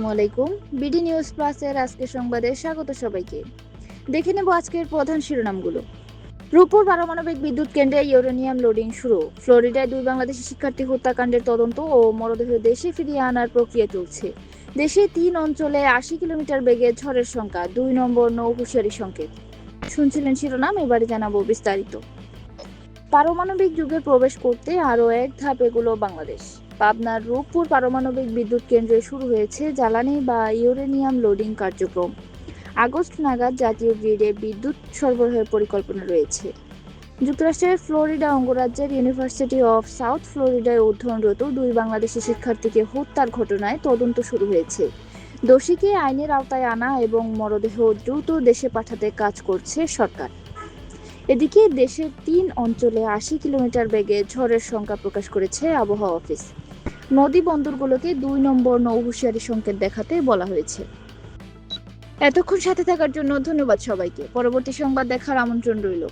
আসসালামু আলাইকুম। BD news প্লাসের আজকের সংবাদে স্বাগত সবাইকে। দেখে নেব আজকের প্রধান শিরোনামগুলো। রূপপুর পারমাণবিক বিদ্যুৎ কেন্দ্রে ইউরেনিয়াম লোডিং শুরু। ফ্লোরিডায় 2 বাংলাদেশি শিক্ষার্থী হত্যাকাণ্ডের তদন্ত ও মরদেহ দেশে ফিরিয়ে আনার প্রক্রিয়া চলছে। দেশে 3 অঞ্চলে 80 কিলোমিটার বেগে ঝড়ের সংখ্যা, 2 নম্বর নৌ হুঁশিয়ারি সংকেত। শুনছিলেন শিরোনাম, এবারে জানাবো বিস্তারিত। পারমাণবিক যুগে প্রবেশ করতে আরও এক ধাপ এগুলো বাংলাদেশ। পাবনার রূপপুর পারমাণবিক বিদ্যুৎ কেন্দ্রে শুরু হয়েছে জ্বালানি বা ইউরেনিয়াম লোডিং কার্যক্রম। আগস্ট নাগাদ জাতীয় গ্রিডে বিদ্যুৎ সরবরাহের পরিকল্পনা রয়েছে। যুক্তরাষ্ট্রের ফ্লোরিডা অঙ্গরাজ্যের ইউনিভার্সিটি অফ সাউথ ফ্লোরিডায় অধ্যয়নরত 2 বাংলাদেশি শিক্ষার্থীকে হত্যার ঘটনায় তদন্ত শুরু হয়েছে। দোষীকে আইনের আওতায় আনা এবং মরদেহ দ্রুত দেশে পাঠাতে কাজ করছে সরকার। এদিকে দেশের 3 অঞ্চলে 80 কিলোমিটার বেগে ঝড়ের সংখ্যা প্রকাশ করেছে আবহাওয়া অফিস। নদী বন্দরগুলোকে 2 নম্বর নৌ হুঁশিয়ারি সংকেত দেখাতে বলা হয়েছে। এতক্ষণ সাথে থাকার জন্য ধন্যবাদ সবাইকে। পরবর্তী সংবাদ দেখার আমন্ত্রণ রইল।